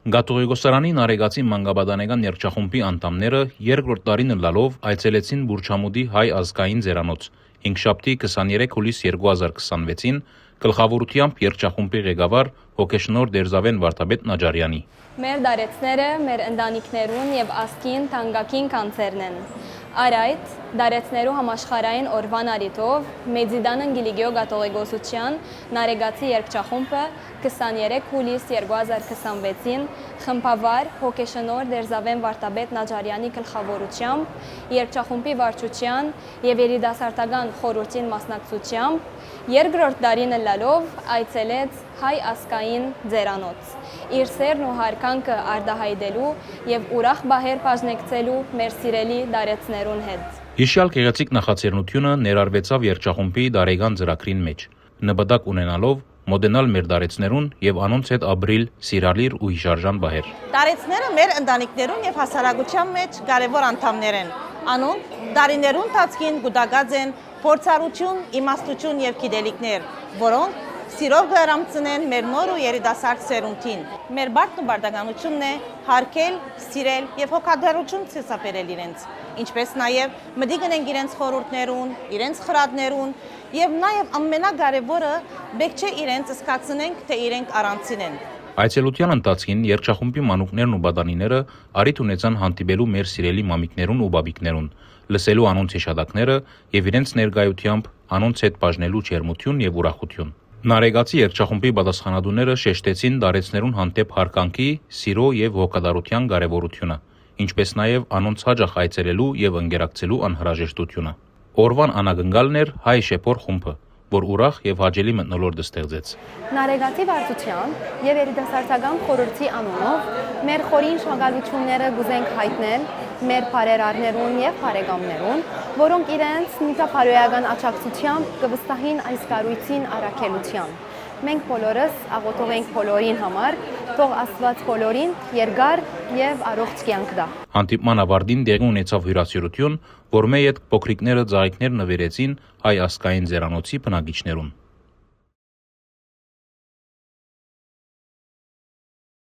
Գատողեգոսարանի Նարեգացի մանկաբադանեգան երգչախումբի անդամները երկրորդ տարին լալով այցելեցին Բուրչամուդի հայ ազգային ձերանոց 5-շաբթի 23 հուլիս 2026-ին գլխավորությամբ երգչախումբի ղեկավար հոգեշնորհ Դերզավեն Վարդապետ Նաջարյանի։ Մեր դարեցները մեր ընտանիքներուն եւ ազգին թանկագին կանցերն են։ Արայդ դարեցներու համաշխարհային օրվան արիտով Մեծիդան Անգելիկիո Գատողեգոսության Նարեգացի երգչախումբը 23 հուլիս 2026-ին խմբավար հոգեշնորհ Դերզավեն Վարդապետ Նաջարյանի գլխավորությամբ երգչախումբի վարչության եւ երիտասարդական խորհրդին մասնակցությամբ երկրորդ տարին լալով այցելեց հայ ազգային ձերանոց իր սերն ու հարկանքը արտահայտելու եւ ուրախ բահեր բաժնեկցելու մեր սիրելի դարեցներուն հետ։ Հիշյալ գեղեցիկ նախաձեռնությունը ներառվեցավ երգչախումբի դարեգան ծրագրին մեջ, նպատակ ունենալով մոդենալ մեր դարեցներուն եւ անոնց հետ ապրիլ սիրալիր ու հիշարժան բահեր։ Դարեցները մեր ընտանիքներուն եւ հասարակության մեջ կարեւոր անդամներ են։ Անոնք դարիներուն տածքին գուտակած են փորձառություն, իմաստություն եւ գիտելիքներ, որոնք սիրով գարամցնեն մեր նոր ու երիտասարդ սերունդին։ Մեր բարդն ու բարդականությունն է հարգել, սիրել եւ հոգադարություն ցեցապերել իրենց, ինչպես նաեւ մտի գնենք իրենց խորհուրդներուն, իրենց խրատներուն եւ նաեւ ամենակարևորը բեք չէ իրենց զգացնենք, թե իրենք առանցին են։ Այցելության ընթացքին երգչախումբի մանուկներն ու բադանիները առիթ ունեցան հանդիպելու մեր սիրելի մամիկներուն ու բաբիկներուն, լսելու անոնց հիշատակները եւ իրենց ներկայությամբ անոնց հետ բաժնելու ջերմություն եւ ուրախություն։ Նարեգացի երգչախումբի պատասխանատուները շեշտեցին դարեցներուն հանդեպ հարկանքի, սիրո եւ հոգադարության կարեւորությունը, ինչպես նաեւ անոնց հաջող այցելելու եւ ընկերակցելու անհրաժեշտությունը։ Օրվան անագնկալն էր հայ շեփոր խումբը, որ ուրախ եւ հաճելի մթնոլորտ ստեղծեց։ Նարեգացի վարչության եւ երիտասարդական խորհրդի անունով մեր խորին շնորհակալությունները գուզենք հայտնել մեր բարերարներուն եւ բարեկամներուն, որոնք իրենց նյութափարոյական աջակցությամբ կվստահին այս կառույցին առաքելության։ Մենք բոլորս աղոթող ենք բոլորին համար, թող Աստված բոլորին երկար եւ առողջ կյանք տա։ Հանդիպման ավարտին տեղի ունեցավ հյուրասիրություն, որ մեր հետ փոքրիկները ծաղիկներ նվիրեցին հայ ազգային ձերանոցի բնակիչներուն։